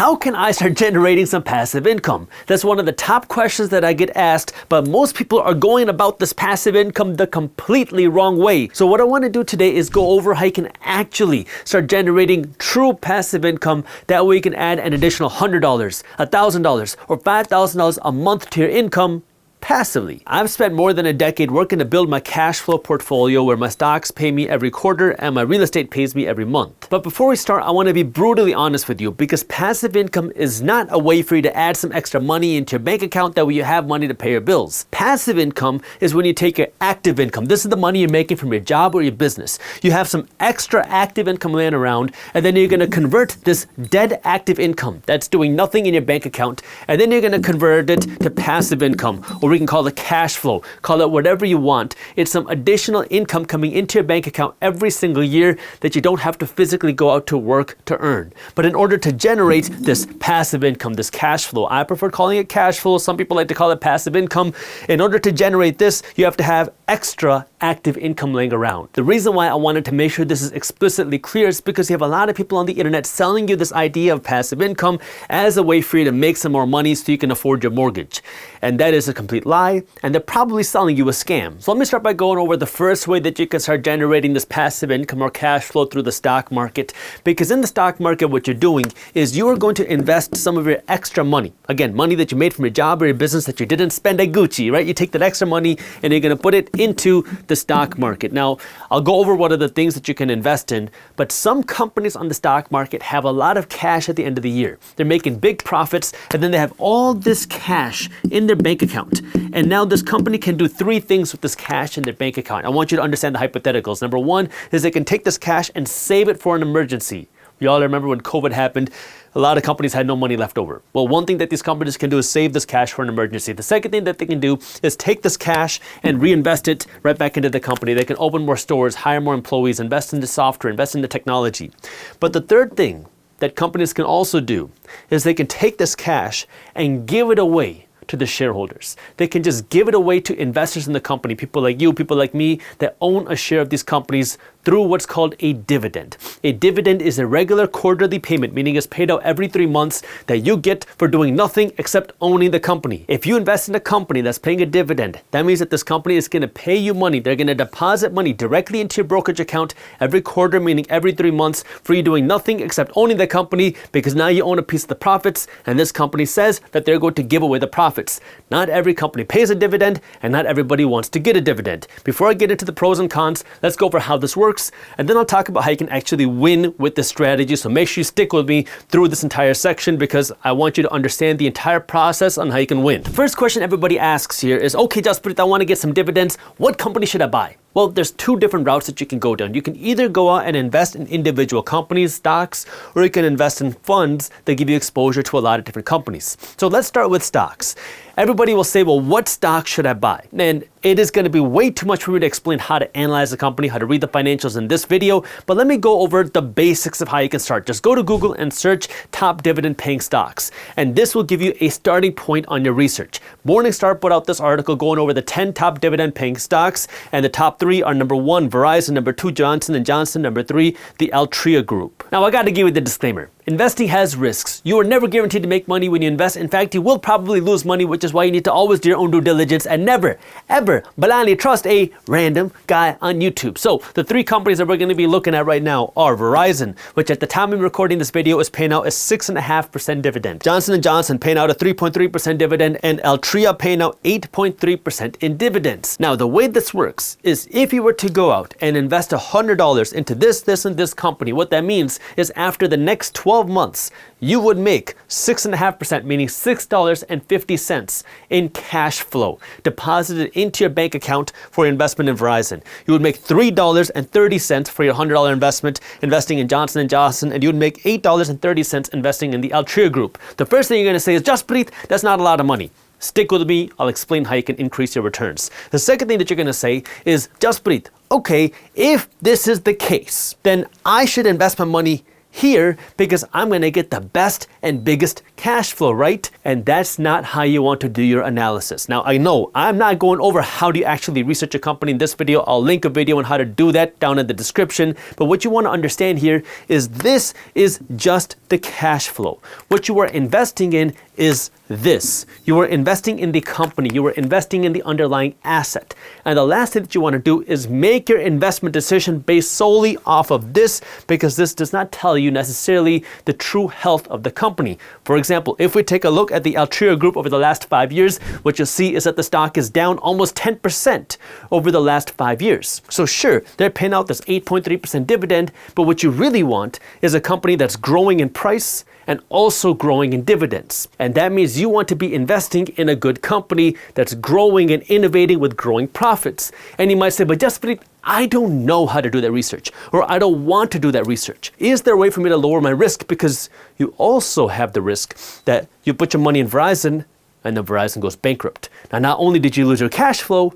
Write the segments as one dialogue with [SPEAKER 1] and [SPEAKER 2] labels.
[SPEAKER 1] How can I start generating some passive income? That's one of the top questions that I get asked, but most people are going about this passive income the completely wrong way. So what I want to do today is go over how you can actually start generating true passive income. That way you can add an additional $100, $1,000, or $5,000 a month to your income passively. I've spent more than a decade working to build my cash flow portfolio where my stocks pay me every quarter and my real estate pays me every month. But before we start, I want to be brutally honest with you, because passive income is not a way for you to add some extra money into your bank account that way you have money to pay your bills. Passive income is when you take your active income. This is the money you're making from your job or your business. You have some extra active income laying around, and then you're going to convert this dead active income that's doing nothing in your bank account, and then you're going to convert it to passive income, or we can call it cash flow, call it whatever you want. It's some additional income coming into your bank account every single year that you don't have to physically go out to work to earn. But in order to generate this passive income, this cash flow, I prefer calling it cash flow. Some people like to call it passive income. In order to generate this, you have to have extra active income laying around. The reason why I wanted to make sure this is explicitly clear is because you have a lot of people on the internet selling you this idea of passive income as a way for you to make some more money so you can afford your mortgage. And that is a complete lie, and they're probably selling you a scam. So let me start by going over the first way that you can start generating this passive income or cash flow through the stock market. Because in the stock market, what you're doing is you are going to invest some of your extra money. Again, money that you made from your job or your business that you didn't spend at Gucci, right? You take that extra money and you're going to put it into the stock market. Now, I'll go over what are the things that you can invest in, but some companies on the stock market have a lot of cash at the end of the year. They're making big profits, and then they have all this cash in their bank account. And now this company can do three things with this cash in their bank account. I want you to understand the hypotheticals. Number one is they can take this cash and save it for an emergency. We all remember when COVID happened, a lot of companies had no money left over. Well, one thing that these companies can do is save this cash for an emergency. The second thing that they can do is take this cash and reinvest it right back into the company. They can open more stores, hire more employees, invest into software, invest into technology. But the third thing that companies can also do is they can take this cash and give it away to the shareholders. They can just give it away to investors in the company, people like you, people like me, that own a share of these companies through what's called a dividend. A dividend is a regular quarterly payment, meaning it's paid out every 3 months, that you get for doing nothing except owning the company. If you invest in a company that's paying a dividend, that means that this company is going to pay you money. They're going to deposit money directly into your brokerage account every quarter, meaning every 3 months, for you doing nothing except owning the company, because now you own a piece of the profits, and this company says that they're going to give away the profits. Not every company pays a dividend, and not everybody wants to get a dividend. Before I get into the pros and cons, let's go over how this works, and then I'll talk about how you can actually win with this strategy. So make sure you stick with me through this entire section, because I want you to understand the entire process on how you can win. The first question everybody asks here is, okay, Jaspreet, I want to get some dividends. What company should I buy? Well, there's two different routes that you can go down. You can either go out and invest in individual companies, stocks, or you can invest in funds that give you exposure to a lot of different companies. So let's start with stocks. Everybody will say, well, what stock should I buy? And it is going to be way too much for me to explain how to analyze a company, how to read the financials in this video, but let me go over the basics of how you can start. Just go to Google and search top dividend paying stocks, and this will give you a starting point on your research. Morningstar put out this article going over the 10 top dividend paying stocks, and the top 3 are number 1, Verizon, number 2, Johnson & Johnson, number 3, the Altria Group. Now, I got to give you the disclaimer. Investing has risks. You are never guaranteed to make money when you invest. In fact, you will probably lose money, which is why you need to always do your own due diligence and never, ever blindly trust a random guy on YouTube. So the 3 companies that we're going to be looking at right now are Verizon, which at the time I'm recording this video is paying out a 6.5% dividend. Johnson & Johnson paying out a 3.3% dividend, and Altria paying out 8.3% in dividends. Now, the way this works is if you were to go out and invest $100 into this, and this company, what that means is after the next 12 months, you would make 6.5%, meaning $6.50 in cash flow deposited into your bank account for your investment in Verizon. You would make $3.30 for your $100 investment investing in Johnson & Johnson, and you would make $8.30 investing in the Altria Group. The first thing you're going to say is, Jaspreet, that's not a lot of money. Stick with me, I'll explain how you can increase your returns. The second thing that you're going to say is, Jaspreet, okay, if this is the case, then I should invest my money here because I'm going to get the best and biggest cash flow, right? And that's not how you want to do your analysis. Now, I know I'm not going over how do you actually research a company in this video. I'll link a video on how to do that down in the description. But what you want to understand here is this is just the cash flow. What you are investing in is this. You are investing in the company. You are investing in the underlying asset. And the last thing that you want to do is make your investment decision based solely off of this, because this does not tell you necessarily the true health of the company. For example, if we take a look at the Altria Group over the last 5 years, what you'll see is that the stock is down almost 10% over the last 5 years. So sure, they're paying out this 8.3% dividend, but what you really want is a company that's growing in price and also growing in dividends. And that means you want to be investing in a good company that's growing and innovating with growing profits. And you might say, but Jaspreet, I don't know how to do that research, or I don't want to do that research. Is there a way for me to lower my risk? Because you also have the risk that you put your money in Verizon and then Verizon goes bankrupt. Now, not only did you lose your cash flow,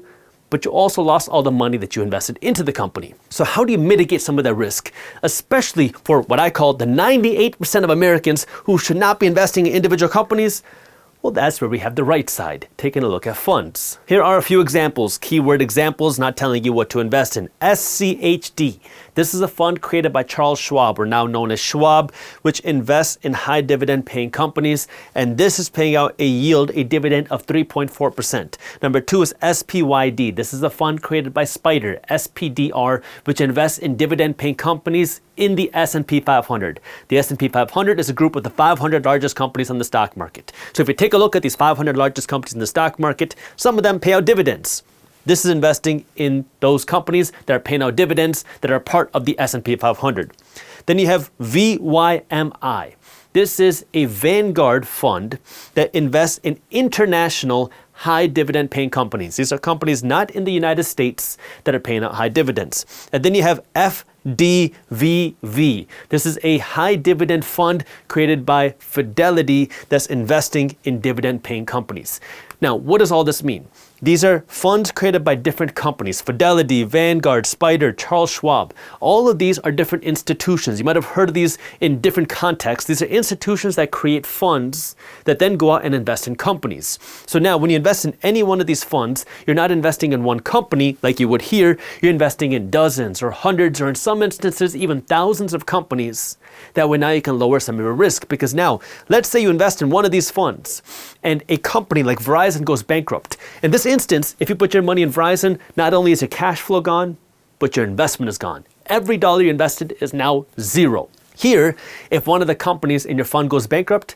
[SPEAKER 1] but you also lost all the money that you invested into the company. So how do you mitigate some of that risk, especially for what I call the 98% of Americans who should not be investing in individual companies? Well, that's where we have the right side, taking a look at funds. Here are a few examples, keyword examples, not telling you what to invest in. SCHD. This is a fund created by Charles Schwab, or now known as Schwab, which invests in high dividend paying companies. And this is paying out a dividend of 3.4%. Number two is SPYD. This is a fund created by Spider, SPDR, which invests in dividend paying companies in the S&P 500. The S&P 500 is a group of the 500 largest companies on the stock market. So if you take a look at these 500 largest companies in the stock market, some of them pay out dividends. This is investing in those companies that are paying out dividends that are part of the S&P 500. Then you have VYMI. This is a Vanguard fund that invests in international high dividend paying companies. These are companies not in the United States that are paying out high dividends. And then you have FDVV. This is a high dividend fund created by Fidelity that's investing in dividend paying companies. Now, what does all this mean? These are funds created by different companies: Fidelity, Vanguard, Spider, Charles Schwab. All of these are different institutions. You might have heard of these in different contexts. These are institutions that create funds that then go out and invest in companies. So now when you invest in any one of these funds, you're not investing in one company like you would here. You're investing in dozens or hundreds, or in some instances even thousands of companies. That way now you can lower some of your risk, because now let's say you invest in one of these funds and a company like Verizon goes bankrupt. In this instance, if you put your money in Verizon, not only is your cash flow gone, but your investment is gone. Every dollar you invested is now zero. Here, if one of the companies in your fund goes bankrupt,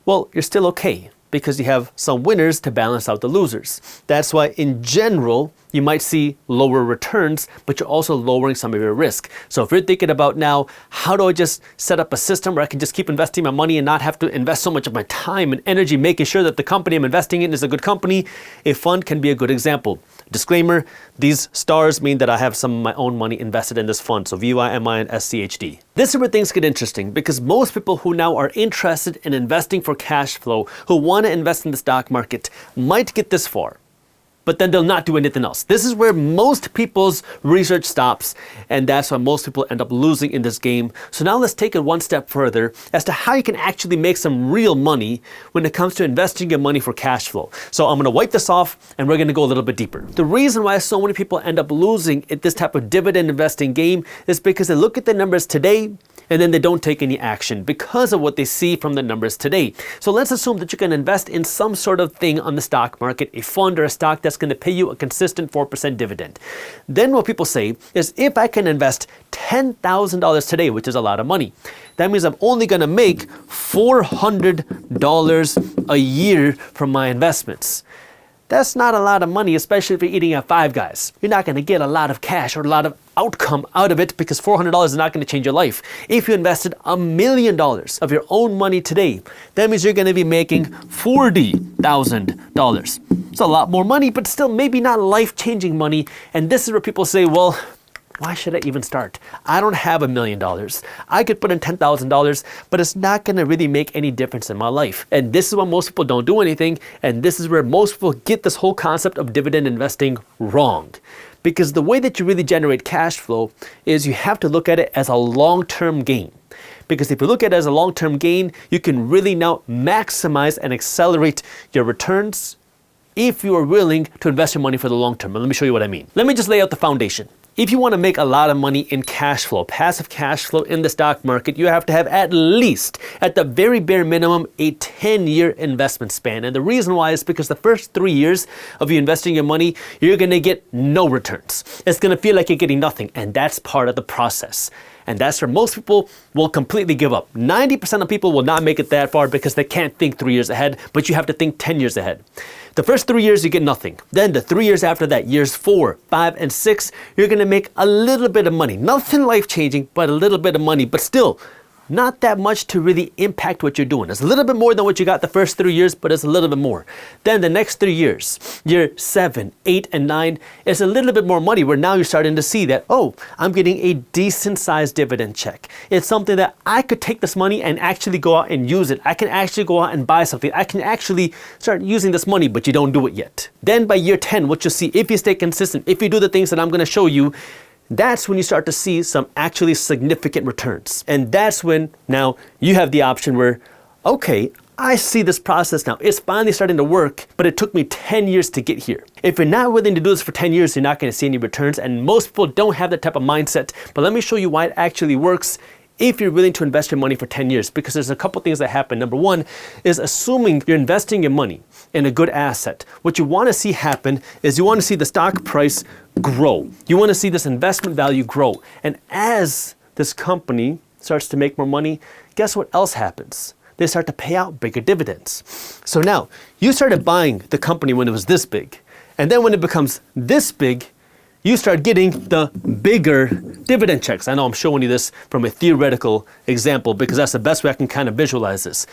[SPEAKER 1] well, you're still okay, because you have some winners to balance out the losers. That's why in general, you might see lower returns, but you're also lowering some of your risk. So if you're thinking about now, how do I just set up a system where I can just keep investing my money and not have to invest so much of my time and energy making sure that the company I'm investing in is a good company, a fund can be a good example. Disclaimer, these stars mean that I have some of my own money invested in this fund, so VYMI and SCHD. This is where things get interesting, because most people who now are interested in investing for cash flow, who want to invest in the stock market, might get this far, but then they'll not do anything else. This is where most people's research stops, and that's why most people end up losing in this game. So now let's take it one step further as to how you can actually make some real money when it comes to investing your money for cash flow. So I'm gonna wipe this off and we're gonna go a little bit deeper. The reason why so many people end up losing at this type of dividend investing game is because they look at the numbers today and then they don't take any action because of what they see from the numbers today. So let's assume that you can invest in some sort of thing on the stock market, a fund or a stock that's going to pay you a consistent 4% dividend. Then what people say is, if I can invest $10,000 today, which is a lot of money, that means I'm only going to make $400 a year from my investments. That's not a lot of money, especially if you're eating at Five Guys. You're not going to get a lot of cash or a lot of outcome out of it, because $400 is not going to change your life. If you invested $1 million of your own money today, that means you're going to be making $40,000. It's a lot more money, but still maybe not life-changing money. And this is where people say, well, why should I even start? I don't have $1 million. I could put in $10,000, but it's not going to really make any difference in my life. And this is why most people don't do anything. And this is where most people get this whole concept of dividend investing wrong. Because the way that you really generate cash flow is you have to look at it as a long-term gain. Because if you look at it as a long-term gain, you can really now maximize and accelerate your returns if you are willing to invest your money for the long term. And let me show you what I mean. Let me just lay out the foundation. If you want to make a lot of money in cash flow, passive cash flow in the stock market, you have to have at least, at the very bare minimum, a 10-year investment span. And the reason why is because the first 3 years of you investing your money, you're going to get no returns. It's going to feel like you're getting nothing. And that's part of the process. And that's where most people will completely give up. 90% of people will not make it that far because they can't think 3 years ahead, but you have to think 10 years ahead. The first 3 years, you get nothing. Then the 3 years after that, years 4, 5, and 6, you're gonna make a little bit of money. Nothing life-changing, but a little bit of money, but still, not that much to really impact what you're doing. It's a little bit more than what you got the first 3 years, but it's a little bit more. Then the next 3 years, year 7, 8, and 9, is a little bit more money where now you're starting to see that, oh, I'm getting a decent sized dividend check. It's something that I could take this money and actually go out and use it. I can actually go out and buy something. I can actually start using this money, but you don't do it yet. Then by year 10, what you'll see, if you stay consistent, if you do the things that I'm gonna show you, that's when you start to see some actually significant returns. And that's when now you have the option where, okay, I see this process now. It's finally starting to work, but it took me 10 years to get here. If you're not willing to do this for 10 years, you're not going to see any returns. And most people don't have that type of mindset. But let me show you why it actually works if you're willing to invest your money for 10 years, because there's a couple things that happen. Number one is assuming you're investing your money in a good asset. What you want to see happen is you want to see the stock price grow. You want to see this investment value grow. And as this company starts to make more money, guess what else happens? They start to pay out bigger dividends. So now you started buying the company when it was this big. And then when it becomes this big, you start getting the bigger dividend checks. I know I'm showing you this from a theoretical example because that's the best way I can kind of visualize this.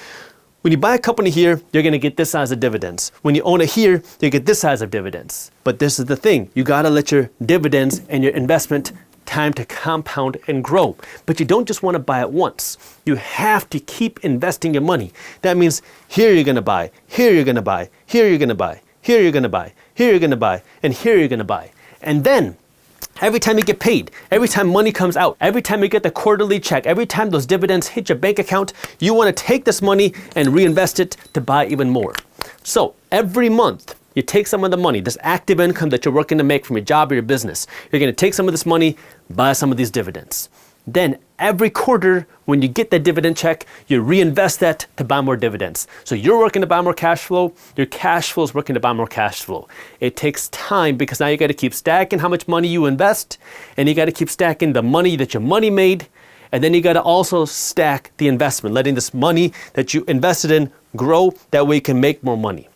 [SPEAKER 1] When you buy a company here, you're going to get this size of dividends. When you own it here, you get this size of dividends. But this is the thing. You got to let your dividends and your investment time to compound and grow. But you don't just want to buy it once. You have to keep investing your money. That means here you're going to buy, here you're going to buy, here you're going to buy, here you're going to buy, here you're going to buy, and here you're going to buy. And then, every time you get paid, every time money comes out, every time you get the quarterly check, every time those dividends hit your bank account, you want to take this money and reinvest it to buy even more. So every month, you take some of the money, this active income that you're working to make from your job or your business, you're going to take some of this money, buy some of these dividends. Then every quarter, when you get that dividend check, you reinvest that to buy more dividends. So you're working to buy more cash flow, your cash flow is working to buy more cash flow. It takes time because now you got to keep stacking how much money you invest, and you got to keep stacking the money that your money made, and then you got to also stack the investment, letting this money that you invested in grow, that way you can make more money.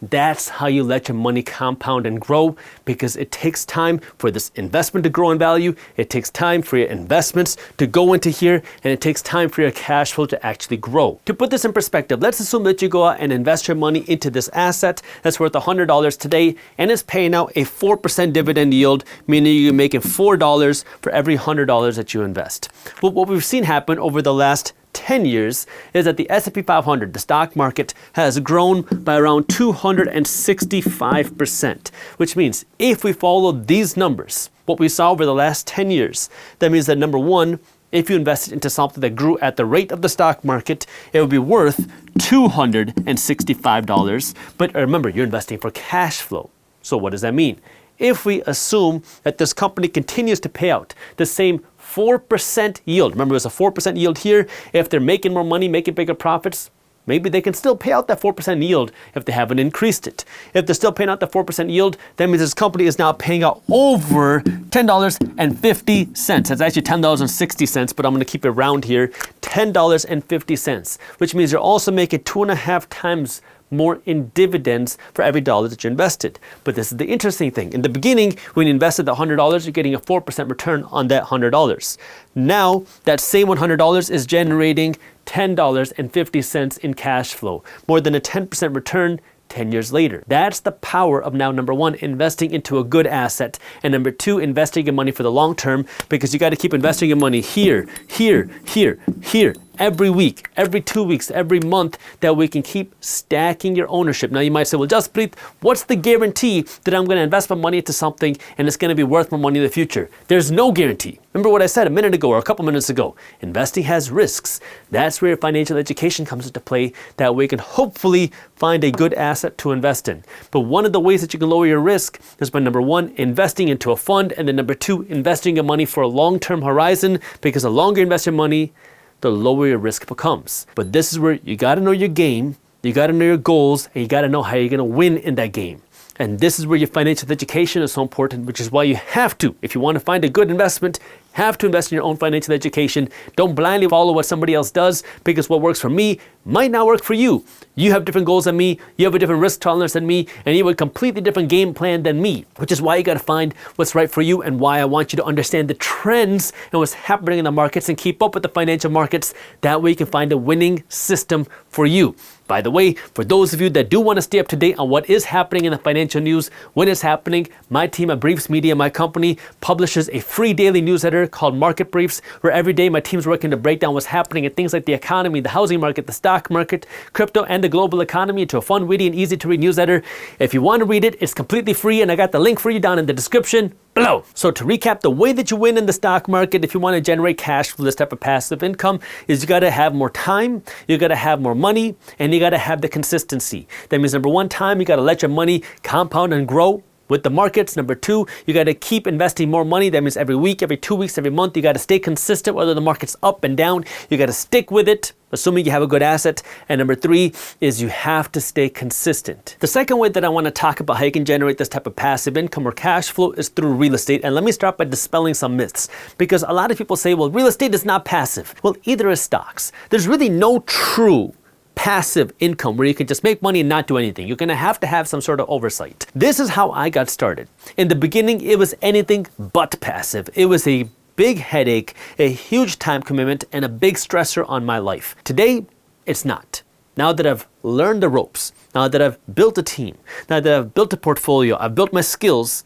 [SPEAKER 1] That's how you let your money compound and grow, because it takes time for this investment to grow in value. It takes time for your investments to go into here, and it takes time for your cash flow to actually grow. To put this in perspective, let's assume that you go out and invest your money into this asset that's worth $100 today, and it's paying out a 4% dividend yield, meaning you're making $4 for every $100 that you invest. Well, what we've seen happen over the last 10 years is that the S&P 500, the stock market, has grown by around 265%, which means if we follow these numbers, what we saw over the last 10 years, that means that number one, if you invested into something that grew at the rate of the stock market, it would be worth $265. But remember, you're investing for cash flow. So what does that mean? If we assume that this company continues to pay out the same 4% yield. Remember, there's a 4% yield here. If they're making more money, making bigger profits, maybe they can still pay out that 4% yield if they haven't increased it. If they're still paying out the 4% yield, that means this company is now paying out over $10.50. That's actually $10.60, but I'm going to keep it round here. $10.50, which means you're also making 2.5 times more in dividends for every dollar that you invested. But this is the interesting thing. In the beginning, when you invested the $100, you're getting a 4% return on that $100. Now, that same $100 is generating $10.50 in cash flow, more than a 10% return 10 years later. That's the power of now, number one, investing into a good asset, and number two, investing your money for the long term, because you got to keep investing your money here, here, here, here, every week, every 2 weeks, every month, that we can keep stacking your ownership. Now you might say, well, Jaspreet, what's the guarantee that I'm going to invest my money into something and it's going to be worth more money in the future? There's no guarantee. Remember what I said a minute ago or a couple minutes ago. Investing has risks. That's where financial education comes into play, that we can hopefully find a good asset to invest in. But one of the ways that you can lower your risk is by number one, investing into a fund, and then number two, investing your money for a long-term horizon, because the longer you invest your money, the lower your risk becomes. But this is where you got to know your game, you got to know your goals, and you got to know how you're going to win in that game. And this is where your financial education is so important, which is why you have to, if you want to find a good investment, have to invest in your own financial education. Don't blindly follow what somebody else does, because what works for me might not work for you. You have different goals than me, you have a different risk tolerance than me, and you have a completely different game plan than me, which is why you got to find what's right for you, and why I want you to understand the trends and what's happening in the markets and keep up with the financial markets. That way you can find a winning system for you. By the way, for those of you that do want to stay up to date on what is happening in the financial news, when it's happening, my team at Briefs Media, my company, publishes a free daily newsletter called Market Briefs, where every day my team's working to break down what's happening in things like the economy, the housing market, the stock market, crypto, and the global economy into a fun, witty, and easy to read newsletter. If you want to read it, it's completely free, and I got the link for you down in the description below. So to recap, the way that you win in the stock market, if you want to generate cash for this type of passive income, is you got to have more time, you got to have more money, and you got to have the consistency. That means number one, time, you got to let your money compound and grow with the markets. Number two, you got to keep investing more money. That means every week, every 2 weeks, every month, you got to stay consistent, whether the market's up and down. You got to stick with it, assuming you have a good asset. And number three is you have to stay consistent. The second way that I want to talk about how you can generate this type of passive income or cash flow is through real estate. And let me start by dispelling some myths, because a lot of people say, well, real estate is not passive. Well, either is stocks. There's really no true passive income where you can just make money and not do anything. You're going to have some sort of oversight. This is how I got started. In the beginning, it was anything but passive. It was a big headache, a huge time commitment, and a big stressor on my life. Today, it's not. Now that I've learned the ropes, now that I've built a team, now that I've built a portfolio, I've built my skills,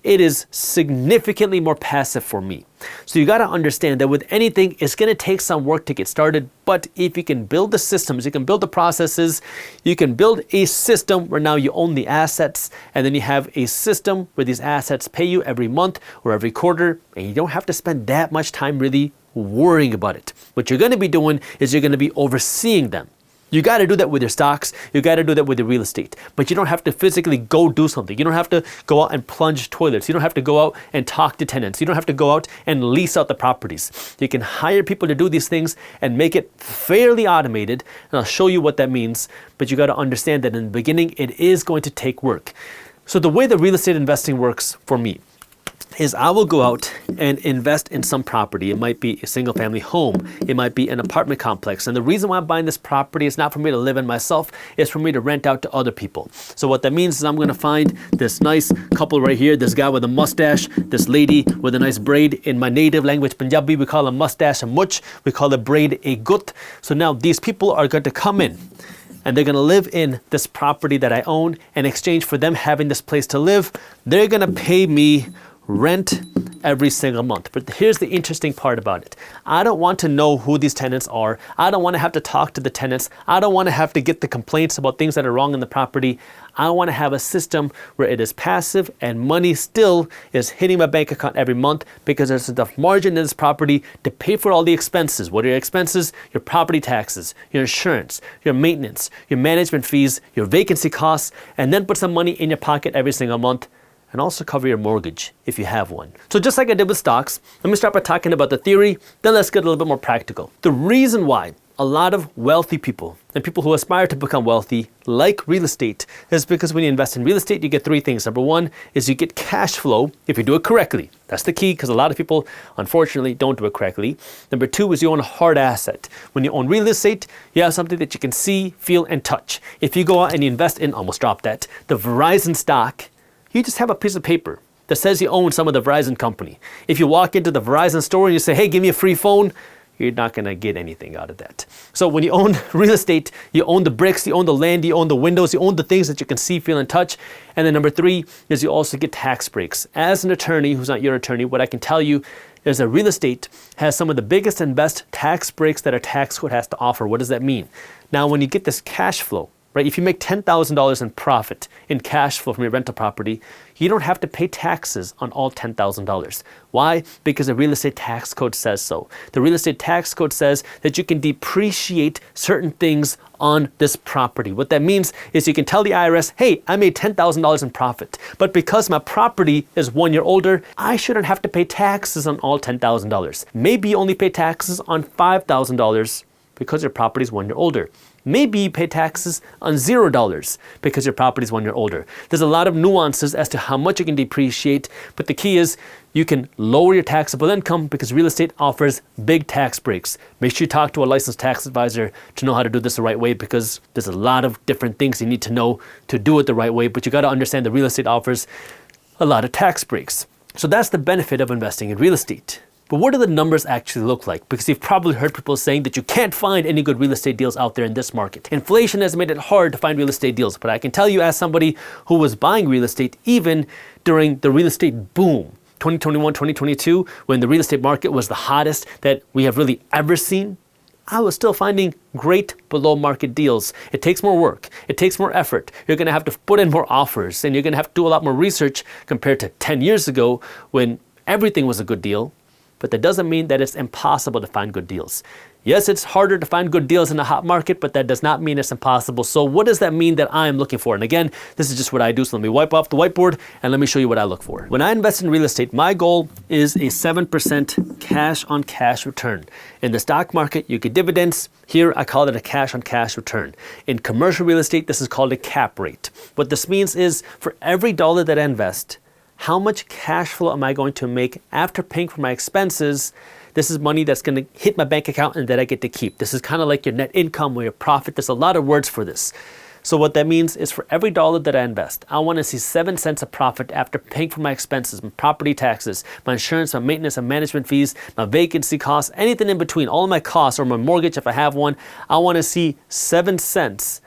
[SPEAKER 1] it is significantly more passive for me. So you got to understand that with anything, it's going to take some work to get started. But if you can build the systems, you can build the processes, you can build a system where now you own the assets, and then you have a system where these assets pay you every month or every quarter, and you don't have to spend that much time really worrying about it. What you're going to be doing is you're going to be overseeing them. You got to do that with your stocks. You got to do that with your real estate. But you don't have to physically go do something. You don't have to go out and plunge toilets. You don't have to go out and talk to tenants. You don't have to go out and lease out the properties. You can hire people to do these things and make it fairly automated. And I'll show you what that means. But you got to understand that in the beginning, it is going to take work. So the way that real estate investing works for me is I will go out and invest in some property. It might be a single family home. It might be an apartment complex. And the reason why I'm buying this property is not for me to live in myself. It's for me to rent out to other people. So what that means is I'm going to find this nice couple right here, this guy with a mustache, this lady with a nice braid. In my native language, Punjabi, we call a mustache a much. We call a braid a gut. So now these people are going to come in, and they're going to live in this property that I own. In exchange for them having this place to live, they're going to pay me rent every single month. But here's the interesting part about it. I don't want to know who these tenants are. I don't want to have to talk to the tenants. I don't want to have to get the complaints about things that are wrong in the property. I want to have a system where it is passive and money still is hitting my bank account every month, because there's enough margin in this property to pay for all the expenses. What are your expenses? Your property taxes, your insurance, your maintenance, your management fees, your vacancy costs, and then put some money in your pocket every single month, and also cover your mortgage if you have one. So just like I did with stocks, let me start by talking about the theory, then let's get a little bit more practical. The reason why a lot of wealthy people and people who aspire to become wealthy like real estate is because when you invest in real estate, you get three things. Number one is you get cash flow if you do it correctly. That's the key, because a lot of people, unfortunately, don't do it correctly. Number two is you own a hard asset. When you own real estate, you have something that you can see, feel, and touch. If you go out and you invest in, almost dropped that, the Verizon stock, you just have a piece of paper that says you own some of the Verizon company. If you walk into the Verizon store and you say, hey, give me a free phone, you're not going to get anything out of that. So when you own real estate, you own the bricks, you own the land, you own the windows, you own the things that you can see, feel, and touch. And then number 3 is you also get tax breaks. As an attorney who's not your attorney, what I can tell you is that real estate has some of the biggest and best tax breaks that a tax code has to offer. What does that mean? Now, when you get this cash flow, right? If you make $10,000 in profit in cash flow from your rental property, you don't have to pay taxes on all $10,000. Why? Because the real estate tax code says so. The real estate tax code says that you can depreciate certain things on this property. What that means is you can tell the IRS, hey, I made $10,000 in profit, but because my property is 1 year older, I shouldn't have to pay taxes on all $10,000. Maybe you only pay taxes on $5,000 because your property is 1 year older. Maybe you pay taxes on $0 because your property is 1 year older. There's a lot of nuances as to how much you can depreciate, but the key is you can lower your taxable income because real estate offers big tax breaks. Make sure you talk to a licensed tax advisor to know how to do this the right way, because there's a lot of different things you need to know to do it the right way, but you got to understand that real estate offers a lot of tax breaks. So that's the benefit of investing in real estate. But what do the numbers actually look like? Because you've probably heard people saying that you can't find any good real estate deals out there in this market. Inflation has made it hard to find real estate deals, but I can tell you as somebody who was buying real estate even during the real estate boom, 2021, 2022, when the real estate market was the hottest that we have really ever seen, I was still finding great below market deals. It takes more work. It takes more effort. You're going to have to put in more offers, and you're going to have to do a lot more research compared to 10 years ago when everything was a good deal. But that doesn't mean that it's impossible to find good deals. Yes, it's harder to find good deals in a hot market, but that does not mean it's impossible. So what does that mean that I'm looking for? And again, this is just what I do. So let me wipe off the whiteboard and let me show you what I look for. When I invest in real estate, my goal is a 7% cash on cash return. In the stock market, you get dividends. Here, I call it a cash on cash return. In commercial real estate, this is called a cap rate. What this means is for every dollar that I invest, how much cash flow am I going to make after paying for my expenses? This is money that's going to hit my bank account and that I get to keep. This is kind of like your net income or your profit. There's a lot of words for this. So what that means is for every dollar that I invest, I want to see 7 cents of profit after paying for my expenses, my property taxes, my insurance, my maintenance and management fees, my vacancy costs, anything in between, all of my costs or my mortgage if I have one. I want to see 7 cents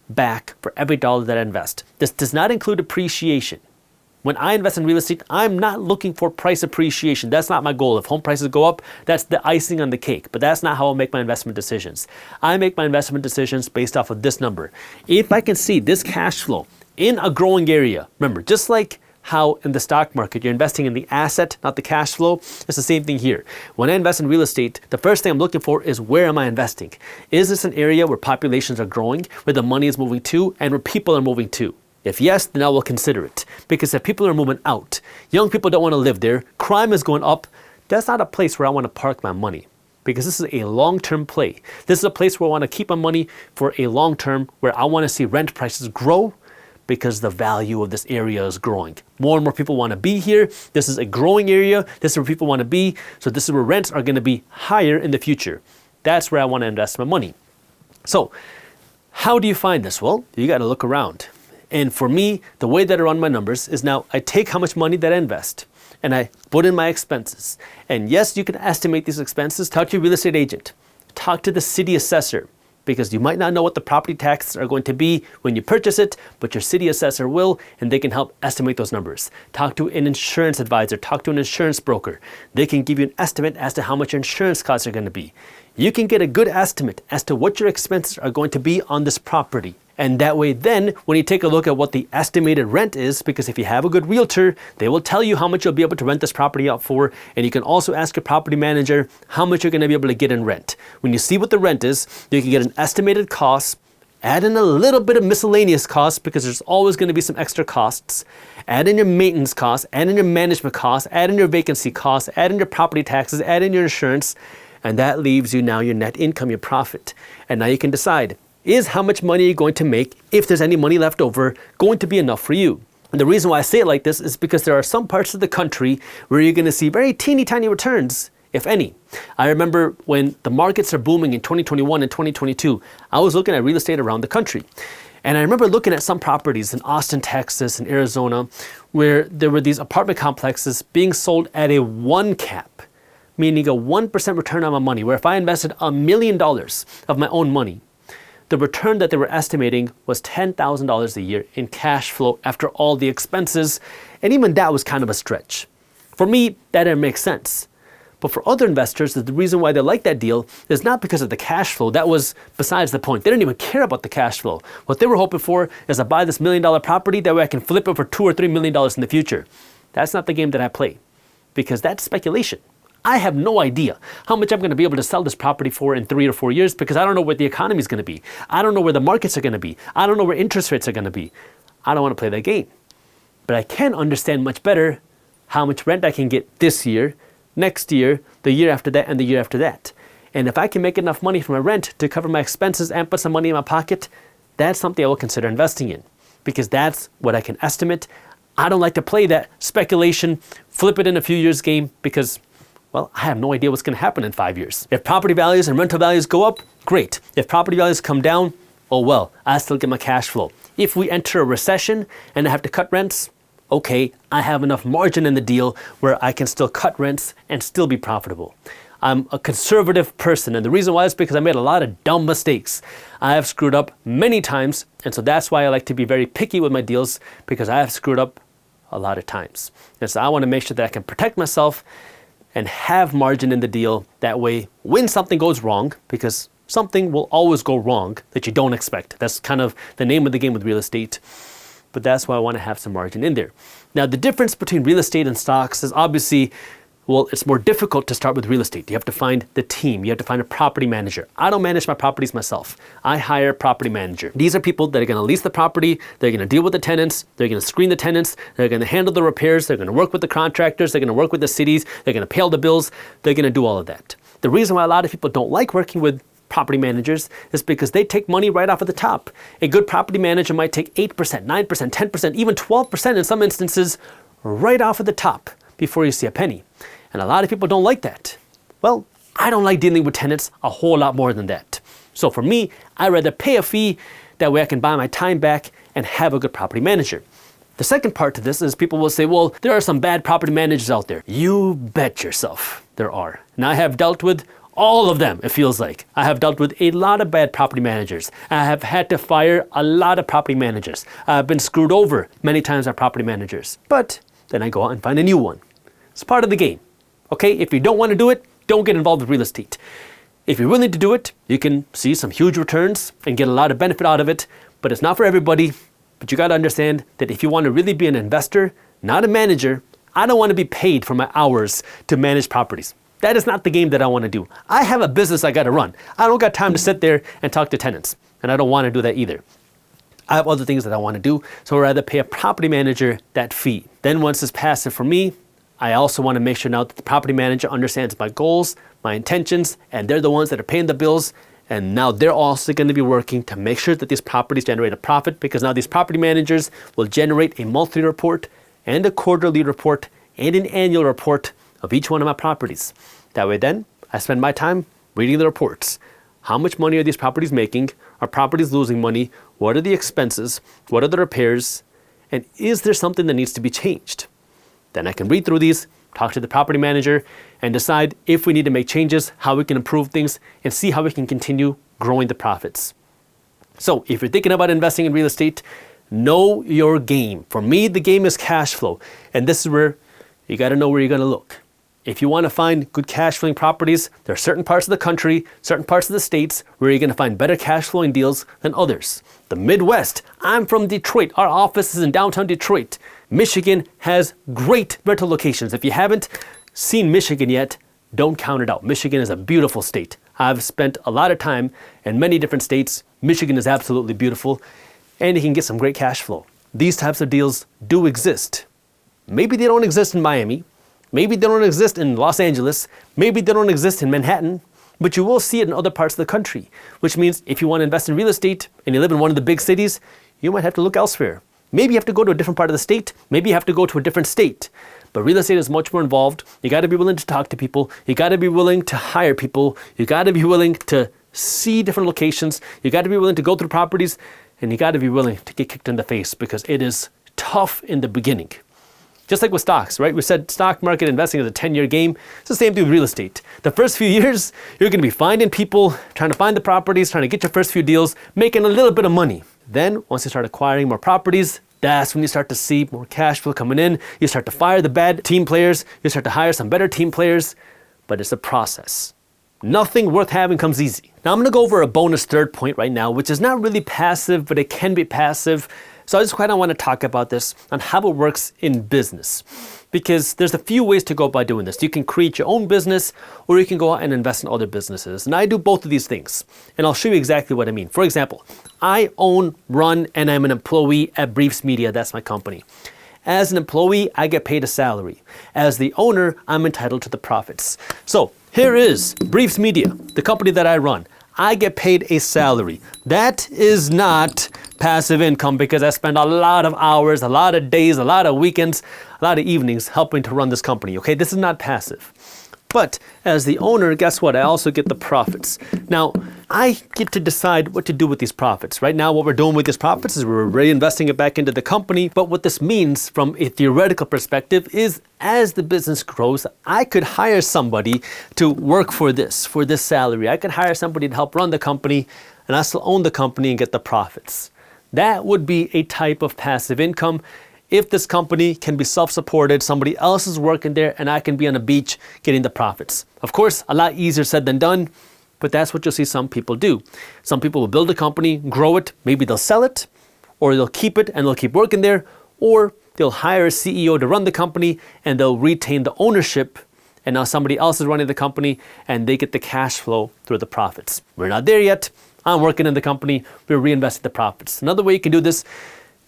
[SPEAKER 1] back for every dollar that I invest. This does not include appreciation. When I invest in real estate, I'm not looking for price appreciation. That's not my goal. If home prices go up, that's the icing on the cake. But that's not how I make my investment decisions. I make my investment decisions based off of this number. If I can see this cash flow in a growing area, remember, just like how in the stock market you're investing in the asset, not the cash flow, it's the same thing here. When I invest in real estate, the first thing I'm looking for is where am I investing? Is this an area where populations are growing, where the money is moving to, and where people are moving to? If yes, then I will consider it. Because if people are moving out, young people don't want to live there, crime is going up, that's not a place where I want to park my money. Because this is a long-term play. This is a place where I want to keep my money for a long term, where I want to see rent prices grow because the value of this area is growing. More and more people want to be here. This is a growing area. This is where people want to be. So this is where rents are going to be higher in the future. That's where I want to invest my money. So how do you find this? Well, you got to look around. And for me, the way that I run my numbers is now I take how much money that I invest and I put in my expenses. And yes, you can estimate these expenses. Talk to your real estate agent. Talk to the city assessor, because you might not know what the property taxes are going to be when you purchase it, but your city assessor will, and they can help estimate those numbers. Talk to an insurance advisor. Talk to an insurance broker. They can give you an estimate as to how much your insurance costs are going to be. You can get a good estimate as to what your expenses are going to be on this property. And that way then, when you take a look at what the estimated rent is, because if you have a good realtor, they will tell you how much you'll be able to rent this property out for, and you can also ask your property manager how much you're going to be able to get in rent. When you see what the rent is, you can get an estimated cost, add in a little bit of miscellaneous costs, because there's always going to be some extra costs, add in your maintenance costs, add in your management costs, add in your vacancy costs, add in your property taxes, add in your insurance, and that leaves you now your net income, your profit. And now you can decide, is how much money you're going to make, if there's any money left over, going to be enough for you? And the reason why I say it like this is because there are some parts of the country where you're going to see very teeny tiny returns, if any. I remember when the markets are booming in 2021 and 2022, I was looking at real estate around the country. And I remember looking at some properties in Austin, Texas, and Arizona, where there were these apartment complexes being sold at a 1 cap. meaning a 1% return on my money, where if I invested $1 million of my own money, the return that they were estimating was $10,000 a year in cash flow after all the expenses, and even that was kind of a stretch. For me, that didn't make sense. But for other investors, the reason why they like that deal is not because of the cash flow. That was besides the point. They didn't even care about the cash flow. What they were hoping for is to buy this $1 million property, that way I can flip it for $2 or $3 million in the future. That's not the game that I play, because that's speculation. I have no idea how much I'm going to be able to sell this property for in 3 or 4 years, because I don't know what the economy is going to be. I don't know where the markets are going to be. I don't know where interest rates are going to be. I don't want to play that game. But I can understand much better how much rent I can get this year, next year, the year after that, and the year after that. And if I can make enough money from my rent to cover my expenses and put some money in my pocket, that's something I will consider investing in, because that's what I can estimate. I don't like to play that speculation, flip it in a few years game, because, well, I have no idea what's going to happen in 5 years. If property values and rental values go up, great. If property values come down, oh well, I still get my cash flow. If we enter a recession and I have to cut rents, okay, I have enough margin in the deal where I can still cut rents and still be profitable. I'm a conservative person, and the reason why is because I made a lot of dumb mistakes. I have screwed up many times, and so that's why I like to be very picky with my deals, because I have screwed up a lot of times. And so I want to make sure that I can protect myself and have margin in the deal. That way, when something goes wrong, because something will always go wrong that you don't expect. That's kind of the name of the game with real estate. But that's why I want to have some margin in there. Now, the difference between real estate and stocks is obviously, well, it's more difficult to start with real estate. You have to find the team. You have to find a property manager. I don't manage my properties myself. I hire a property manager. These are people that are going to lease the property. They're going to deal with the tenants. They're going to screen the tenants. They're going to handle the repairs. They're going to work with the contractors. They're going to work with the cities. They're going to pay all the bills. They're going to do all of that. The reason why a lot of people don't like working with property managers is because they take money right off of the top. A good property manager might take 8%, 9%, 10%, even 12% in some instances right off of the top before you see a penny. And a lot of people don't like that. Well, I don't like dealing with tenants a whole lot more than that. So for me, I'd rather pay a fee, that way I can buy my time back and have a good property manager. The second part to this is people will say, well, there are some bad property managers out there. You bet yourself there are. And I have dealt with all of them, it feels like. I have dealt with a lot of bad property managers. I have had to fire a lot of property managers. I've been screwed over many times by property managers. But then I go out and find a new one. It's part of the game. Okay, if you don't want to do it, don't get involved with real estate. If you're willing to do it, you can see some huge returns and get a lot of benefit out of it, but it's not for everybody. But you got to understand that if you want to really be an investor, not a manager, I don't want to be paid for my hours to manage properties. That is not the game that I want to do. I have a business I got to run. I don't got time to sit there and talk to tenants, and I don't want to do that either. I have other things that I want to do, so I'd rather pay a property manager that fee. Then once it's passive for me, I also want to make sure now that the property manager understands my goals, my intentions, and they're the ones that are paying the bills. And now they're also going to be working to make sure that these properties generate a profit, because now these property managers will generate a monthly report and a quarterly report and an annual report of each one of my properties. That way then, I spend my time reading the reports. How much money are these properties making? Are properties losing money? What are the expenses? What are the repairs? And is there something that needs to be changed? Then I can read through these, talk to the property manager, and decide if we need to make changes, how we can improve things, and see how we can continue growing the profits. So if you're thinking about investing in real estate, know your game. For me, the game is cash flow. And this is where you got to know where you're going to look. If you want to find good cash flowing properties, there are certain parts of the country, certain parts of the states where you're going to find better cash flowing deals than others. The Midwest, I'm from Detroit. Our office is in downtown Detroit. Michigan has great rental locations. If you haven't seen Michigan yet, don't count it out. Michigan is a beautiful state. I've spent a lot of time in many different states. Michigan is absolutely beautiful, and you can get some great cash flow. These types of deals do exist. Maybe they don't exist in Miami. Maybe they don't exist in Los Angeles. Maybe they don't exist in Manhattan, but you will see it in other parts of the country, which means if you want to invest in real estate and you live in one of the big cities, you might have to look elsewhere. Maybe you have to go to a different part of the state. Maybe you have to go to a different state. But real estate is much more involved. You got to be willing to talk to people. You got to be willing to hire people. You got to be willing to see different locations. You got to be willing to go through properties, and you got to be willing to get kicked in the face, because it is tough in the beginning. Just like with stocks, right? We said stock market investing is a 10-year game. It's the same thing with real estate. The first few years, you're going to be finding people, trying to find the properties, trying to get your first few deals, making a little bit of money. Then, once you start acquiring more properties, that's when you start to see more cash flow coming in. You start to fire the bad team players. You start to hire some better team players. But it's a process. Nothing worth having comes easy. Now, I'm going to go over a bonus third point right now, which is not really passive, but it can be passive. So I just kind of want to talk about this on how it works in business, because there's a few ways to go about doing this. You can create your own business, or you can go out and invest in other businesses. And I do both of these things, and I'll show you exactly what I mean. For example, I own, run, and I'm an employee at Briefs Media. That's my company. As an employee, I get paid a salary. As the owner, I'm entitled to the profits. So here is Briefs Media, the company that I run. I get paid a salary. That is not passive income, because I spend a lot of hours, a lot of days, a lot of weekends, a lot of evenings helping to run this company, okay? This is not passive. But as the owner, guess what? I also get the profits. Now, I get to decide what to do with these profits. Right now, what we're doing with these profits is we're reinvesting it back into the company. But what this means from a theoretical perspective is, as the business grows, I could hire somebody to work for this salary. I could hire somebody to help run the company, and I still own the company and get the profits. That would be a type of passive income. If this company can be self-supported, somebody else is working there, and I can be on a beach getting the profits. Of course, a lot easier said than done, but that's what you'll see some people do. Some people will build a company, grow it, maybe they'll sell it, or they'll keep it and they'll keep working there, or they'll hire a CEO to run the company and they'll retain the ownership, and now somebody else is running the company and they get the cash flow through the profits. We're not there yet. I'm working in the company, we're reinvesting the profits. Another way you can do this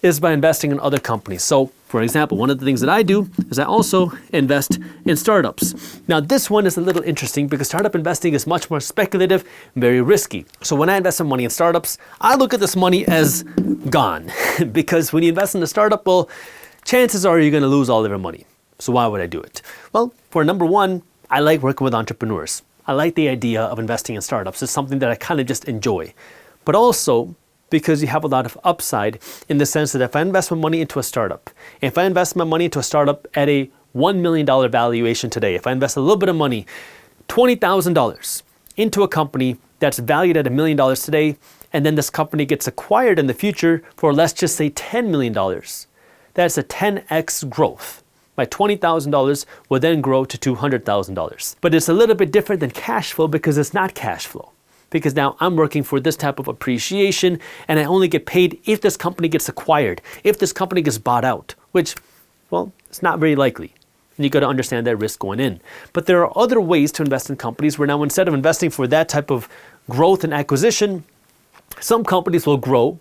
[SPEAKER 1] is by investing in other companies. So, for example, one of the things that I do is I also invest in startups. Now, this one is a little interesting because startup investing is much more speculative, very risky. So when I invest some money in startups, I look at this money as gone because when you invest in a startup, well, chances are you're going to lose all of your money. So why would I do it? Well, for number one, I like working with entrepreneurs. I like the idea of investing in startups. It's something that I kind of just enjoy. But also, because you have a lot of upside in the sense that if I invest my money into a startup, if I invest my money into a startup at a $1 million valuation today, if I invest a little bit of money, $20,000 into a company that's valued at $1 million today, and then this company gets acquired in the future for, let's just say, $10 million, that's a 10x growth. My $20,000 will then grow to $200,000. But it's a little bit different than cash flow because it's not cash flow. Because now I'm working for this type of appreciation, and I only get paid if this company gets acquired, if this company gets bought out, which, well, it's not very likely. And you got to understand that risk going in. But there are other ways to invest in companies where now instead of investing for that type of growth and acquisition, some companies will grow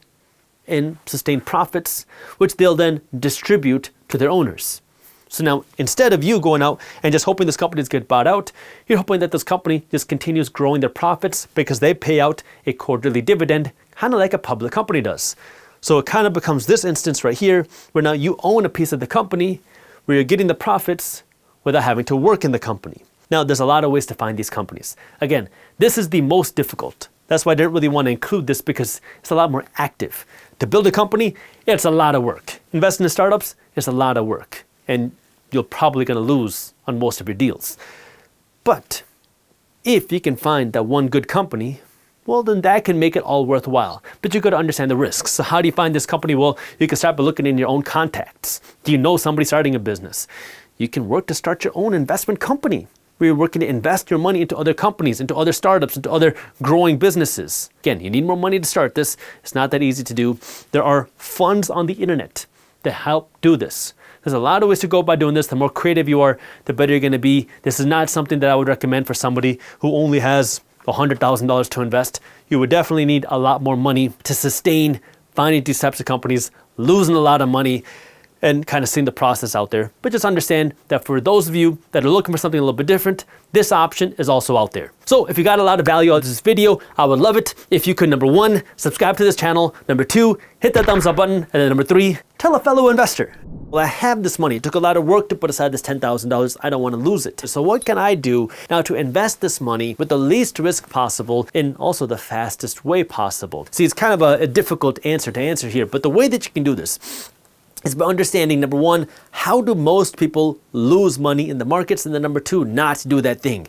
[SPEAKER 1] and sustain profits, which they'll then distribute to their owners. So now, instead of you going out and just hoping this company gets bought out, you're hoping that this company just continues growing their profits because they pay out a quarterly dividend, kind of like a public company does. So it kind of becomes this instance right here, where now you own a piece of the company, where you're getting the profits without having to work in the company. Now, there's a lot of ways to find these companies. Again, this is the most difficult. That's why I didn't really want to include this, because it's a lot more active. To build a company, it's a lot of work. Investing in startups, it's a lot of work. And you're probably going to lose on most of your deals. But if you can find that one good company, well, then that can make it all worthwhile. But you got to understand the risks. So how do you find this company? Well, you can start by looking in your own contacts. Do you know somebody starting a business? You can work to start your own investment company, where you're working to invest your money into other companies, into other startups, into other growing businesses. Again, you need more money to start this. It's not that easy to do. There are funds on the internet that help do this. There's a lot of ways to go about doing this. The more creative you are, the better you're going to be. This is not something that I would recommend for somebody who only has $100,000 to invest. You would definitely need a lot more money to sustain finding these types of companies, losing a lot of money, and kind of seeing the process out there. But just understand that for those of you that are looking for something a little bit different, this option is also out there. So if you got a lot of value out of this video, I would love it if you could, number one, subscribe to this channel. Number two, hit that thumbs up button. And then number three, tell a fellow investor. Well, I have this money. It took a lot of work to put aside this $10,000. I don't want to lose it. So what can I do now to invest this money with the least risk possible and also the fastest way possible? See, it's kind of a difficult answer to answer here, but the way that you can do this is by understanding, number one, how do most people lose money in the markets, and then number two, not do that thing.